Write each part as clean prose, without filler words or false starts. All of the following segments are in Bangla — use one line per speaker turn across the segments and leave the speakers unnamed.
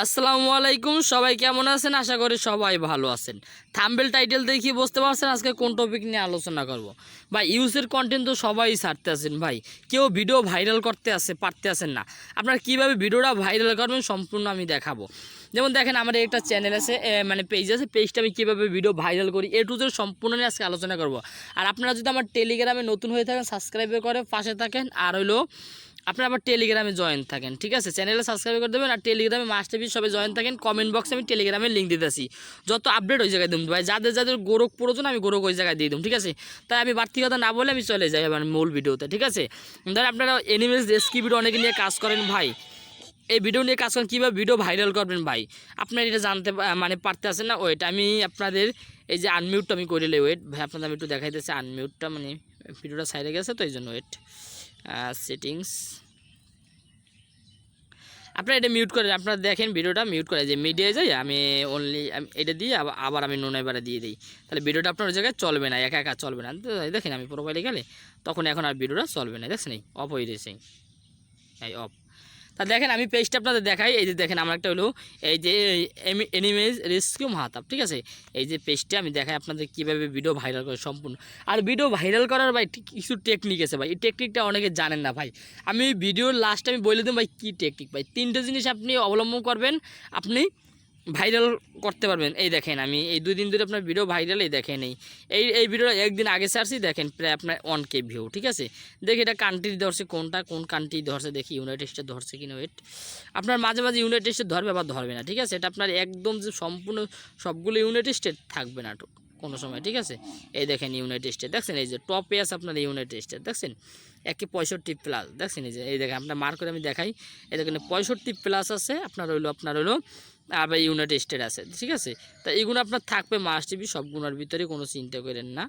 আসসালামু আলাইকুম, সবাই কেমন আছেন? আশা করি সবাই ভালো আছেন। থাম্বনেল টাইটেল দেখি বুঝতে পারছেন আজকে কোন টপিক নিয়ে আলোচনা করব। ভাই ইউজের কন্টেন্ট তো সবাই ছাড়তে আছেন ভাই, কেউ ভিডিও ভাইরাল করতে পারতে আছেন না। আপনারা কিভাবে ভিডিওটা ভাইরাল করবেন সম্পূর্ণ আমি দেখাবো। যেমন দেখেন আমার একটা চ্যানেল আছে, মানে পেজ আছে, পেজটা আমি কীভাবে ভিডিও ভাইরাল করি টু জেড সম্পূর্ণ নিয়ে আজকে আলোচনা করব। আর আপনারা যদি আমার টেলিগ্রামে নতুন হয়ে থাকেন সাবস্ক্রাইব করে পাশে থাকেন, আর হলো আপনারা আবার টেলিগ্রামে জয়েন থাকেন, ঠিক আছে? চ্যানেলে সাবস্ক্রাইব করে দেবেন আর টেলিগ্রামে মাস্টারপিস সবাই জয়েন থাকেন। কমেন্ট বক্সে আমি টেলিগ্রামের লিঙ্ক দিতেছি, যত আপডেট ওই জায়গায় দিন ভাই। যাদের যাদের গোরক প্রয়োজন আমি গোরক ওই জায়গায় দিয়ে দিই, ঠিক আছে? তাই আমি বাড়তি কথা না বলে আমি চলে যাই আমার মূল ভিডিওতে, ঠিক আছে? ধরেন আপনারা এনিমেলস রেস্কিউ ভিডিও অনেকে নিয়ে কাজ করেন ভাই, এই ভিডিও নিয়ে কাজ করেন কীভাবে ভিডিও ভাইরাল করবেন ভাই, আপনারা এটা জানতে মানে পারতে আসেন না। ওয়েট আমি আপনাদের এই যে আনমিউটটা আমি করে নিই, ওয়েট ভাই আপনাদের আমি একটু দেখাইতেছি আনমিউটটা, মানে ভিডিওটা সাইডে গেছে তো এই জন্য। ওয়েট সেটিংস, আপনারা এটা মিউট করেন, আপনারা দেখেন ভিডিওটা মিউট করে যে মিডিয়ায় যাই আমি অনলি এটা দিয়ে আবার আমি এবারে দিয়ে দিই, তাহলে ভিডিওটা আপনার ওই জায়গায় চলবে না, একা একা চলবে না। দেখেন আমি প্রোফাইলে গেলে তখন এখন আর ভিডিওটা চলবে না, দেখছেন এই অফ হয়ে রয়েছে, এই অফ। তা দেখেন আমি পেজটা আপনাদের দেখাই, এই যে দেখেন আমার একটা হলো এই যে এনিমেজ রেস্কিউ মাহাতাব, ঠিক আছে? এই যে পেজটা আমি দেখাই আপনাদের কীভাবে ভিডিও ভাইরাল করে সম্পূর্ণ। আর ভিডিও ভাইরাল করার ভাই কিছু টেকনিক আছে ভাই, এই টেকনিকটা অনেকে জানেন না ভাই। আমি ভিডিওর লাস্টে আমি বলে দিই ভাই কী টেকনিক ভাই, 3টে জিনিস আপনি অবলম্বন করবেন, আপনি ভাইরাল করতে পারবেন। এই দেখেন আমি এই 2 দিন ধরে আপনার ভিডিও ভাইরাল, এই দেখেন এই ভিডিওটা একদিন আগে ছাড়ছি, দেখেন প্রায় আপনার 1K ভিউ, ঠিক আছে? দেখি এটা কান্ট্রি ধরছে কোনটা, কোন কান্ট্রি ধরছে দেখি, ইউনাইটেড স্টেট ধরছে কিনা। ওয়েট আপনার মাঝে মাঝে ইউনাইটেড স্টেট ধরবে আবার ধরবে না, ঠিক আছে? এটা আপনার একদম যে সম্পূর্ণ সবগুলো ইউনাইটেড স্টেট থাকবে না কোনো সময়, ঠিক আছে? এই দেখেন ইউনাইটেড স্টেট দেখছেন, এই যে টপে আছে আপনার ইউনাইটেড স্টেট, দেখছেন 165+, দেখছেন এই দেখেন আপনার মার্ক করে আমি দেখাই, এই দেখেন 65+ আছে আপনার হইলো আবার ইউনাইটেড স্টেট আছে, ঠিক আছে? তা এইগুলো আপনার থাকবে মাস্ট টিভি সবগুলোর ভিতরে, কোনো চিন্তা করেন না।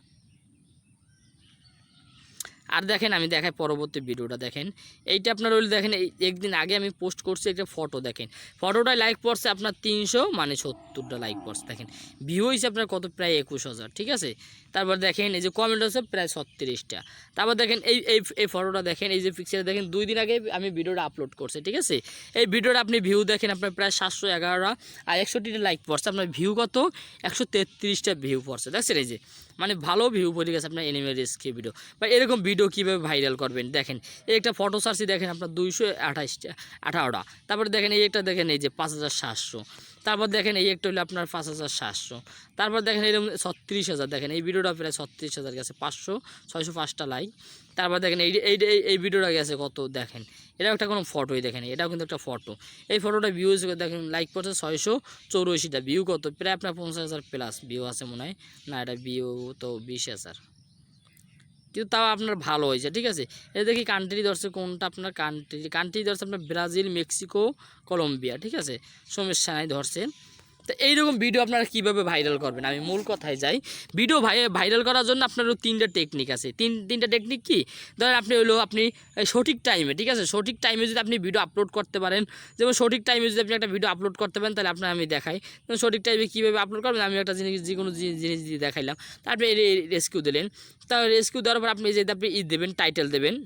আর দেখেন আমি দেখাই পরবর্তী ভিডিওটা, দেখেন এইটা আপনার হইলো দেখেন একদিন আগে আমি পোস্ট করছি একটা ফটো, দেখেন ফটোটায় লাইক পড়ছে আপনার 370টা লাইক পড়ছে, দেখেন ভিউ হয়েছে আপনার কত, প্রায় 21,000, ঠিক আছে? তারপর দেখেন এই যে কমেন্ট হচ্ছে প্রায় 36টা। তারপর দেখেন এই ফটোটা দেখেন, এই যে পিকচারটা দেখেন 2 দিন আগে আমি ভিডিওটা আপলোড করছি, ঠিক আছে? এই ভিডিওটা আপনি ভিউ দেখেন আপনার প্রায় 711 আর 61টা লাইক পড়ছে, আপনার ভিউ কত 133টা ভিউ পড়ছে, দেখছেন? এই যে মানে ভালো ভিউ পড়ে গেছে আপনার এনিমে রেস্কিউ ভিডিও। বা এরকম ভিডিও কীভাবে ভাইরাল করবেন দেখেন, এই একটা ফটো সার্চি দেখেন আপনার 218টা। তারপরে দেখেন এই একটা দেখেন এই যে 5,700, তারপর দেখেন এই একটা হলো আপনার 5,700, তারপর দেখেন এরকম 36,000, দেখেন এই ভিডিওটা প্রায় 36,000 গেছে, 605টা লাইক। তারপর দেখেন এই ভিডিওটা গেছে কত, দেখেন এটা একটা কোনো ফটোই, দেখেন এটাও কিন্তু একটা ফটো, এই ফটোটা ভিউ দেখেন লাইক পড়ছে 684টা, ভিউ কত প্রায় আপনার 50,000+ ভিউ আছে মনে হয়, না এটা ভিউ তো 20,000, কিন্তু তাও আপনার ভালো হয়েছে, ঠিক আছে? এটা দেখি কান্ট্রি ধরছে কোনটা, আপনার কান্ট্রি ধরছে আপনার ব্রাজিল, মেক্সিকো, কলম্বিয়া, ঠিক আছে? সমস্যা নাই ধরছে। তো এইরকম ভিডিও আপনারা কীভাবে ভাইরাল করবেন, আমি মূল কথায় যাই। ভিডিও ভাইরাল করার জন্য আপনারও 3টা টেকনিক আছে। তিনটা টেকনিক কি, ধরেন আপনি সঠিক টাইমে, ঠিক আছে? সঠিক টাইমে যদি আপনি ভিডিও আপলোড করতে পারেন, যেমন সঠিক টাইমে যদি আপনি একটা ভিডিও আপলোড করতে পারেন, তাহলে আপনার আমি দেখাই সঠিক টাইমে কীভাবে আপলোড করবেন। আমি একটা জিনিস যে কোনো জিনিস দিয়ে দেখাইলাম, তারপরে রেস্কিউ দিলেন, তারপর রেস্কিউ দেওয়ার পর আপনি আপনি দেবেন, টাইটেল দেবেন,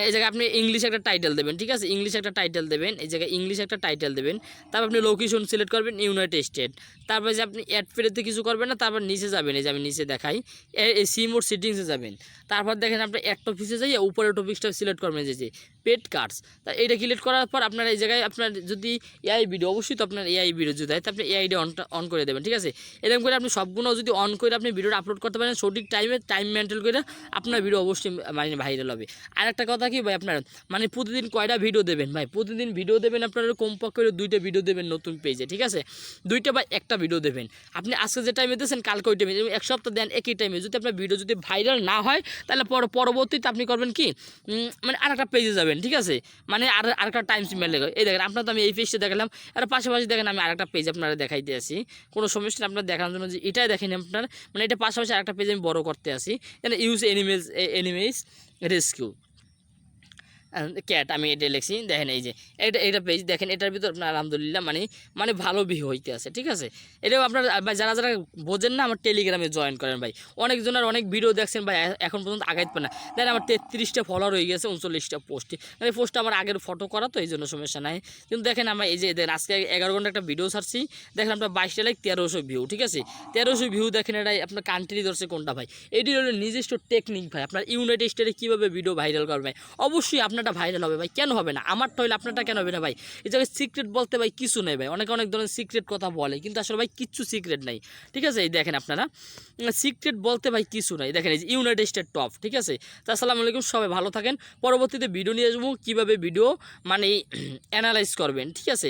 এই জায়গায় আপনি ইংলিশ একটা টাইটেল দেবেন, ঠিক আছে? ইংলিশ একটা টাইটেল দেবেন, এই জায়গায় ইংলিশ একটা টাইটেল দেবেন। তারপর আপনি লোকেশন সিলেক্ট করবেন ইউনাইটেড স্টেট। তারপর যে আপনি অ্যাড ফেরতে কিছু করবেন না, তারপর নিচে যাবেন, এই যে আমি নিচে দেখাই, এই সিম ওর সেটিংসে যাবেন। তারপর দেখেন আপনি অ্যাড টপিক্সে যাই, উপরে টপিক্সটা সিলেক্ট করবেন যে পেড কার্ডস। তা এইটা সিলেক্ট করার পর আপনার এই জায়গায় আপনার যদি এআই ভিডিও, অবশ্যই তো আপনার এআই ভিডিও যদি হয়, তো আপনি এআইডি অন করে দেবেন, ঠিক আছে? এরকম করে আপনি সবগুলো যদি অন করে আপনি ভিডিওটা আপলোড করতে পারেন সঠিক টাইম মেনটেন করে, আপনার ভিডিও অবশ্যই মানে ভাইরাল হবে। আর একটা কথা কি ভাই, আপনার মানে প্রতিদিন কয়টা ভিডিও দেবেন ভাই, প্রতিদিন ভিডিও দেবেন আপনার কমপক্ষে 2টা ভিডিও দেবেন নতুন পেজে, ঠিক আছে? 2টা বা একটা ভিডিও দেবেন। আপনি আজকে যে টাইমে দিয়েছেন কালকে ওই টাইমে, এক সপ্তাহ দেন একই টাইমে, যদি আপনার ভিডিও যদি ভাইরাল না হয় তাহলে পরবর্তীতে আপনি করবেন কি, মানে আরেকটা পেজে যাবেন, ঠিক আছে? মানে আরেকটা টাইম সিমেল লেগে, এই দেখেন আপনার তো আমি এই পেজটা দেখালাম, আর পাশাপাশি দেখেন আমি আরেকটা পেজ আপনারা দেখাইতে আসি, কোনো সমস্যা আপনার দেখানোর জন্য যে এটাই দেখেন আপনার, মানে এটা পাশাপাশি আরেকটা পেজ আমি বড় করতে আসি, ইউজ এনিমেজ রেস্কিউ। ক্যাট আমি এটা লিখছি দেখেন এই যে এটা পেজ দেখেন এটার ভিতর আপনার আলহামদুলিল্লাহ মানে ভালো ভিউ হইতে আছে ঠিক আছে। এটাও আপনার ভাই যারা যারা বোঝেন না আমার টেলিগ্রামে জয়েন করেন ভাই, অনেকজনের অনেক ভিডিও দেখছেন ভাই এখন পর্যন্ত আগাইতে পারে না। দেখেন আমার 33টা ফলোয়ার হয়ে গেছে 39টা পোস্ট, মানে পোস্টটা আমার আগের ফটো করা তো এই জন্য সমস্যা নাই। কিন্তু দেখেন আমরা এই যে দেখেন আজকে 11 ঘন্টা একটা ভিডিও ছাড়ছি, দেখেন আপনার 22টা লাইক 1300 ভিউ ঠিক আছে, 1300 ভিউ দেখেন এটাই আপনার কান্ট্রি ধরছে কোনটা ভাই, এটি হলো নিজস্ব টেকনিক ভাই। আপনার ইউনাইটেড স্টেটে কীভাবে ভিডিও ভাইরাল করবে ভাই, অবশ্যই আপনারটা ভাইরাল হবে ভাই, কেন হবে না, আমারটা হলে আপনারটা কেন হবে না ভাই। এই জায়গায় সিক্রেট বলতে ভাই কিছু নেই ভাই, অনেক ধরনের সিক্রেট কথা বলে কিন্তু আসলে ভাই কিচ্ছু সিক্রেট নাই ঠিক আছে। এই দেখেন আপনারা সিক্রেট বলতে ভাই কিছু নাই, দেখেন এই যে ইউনাইটেড স্টেট টপ ঠিক আছে। তো আসসালামু আলাইকুম, সবাই ভালো থাকেন, পরবর্তীতে ভিডিও নিয়ে আসবো কীভাবে ভিডিও মানে অ্যানালাইজ করবেন ঠিক আছে।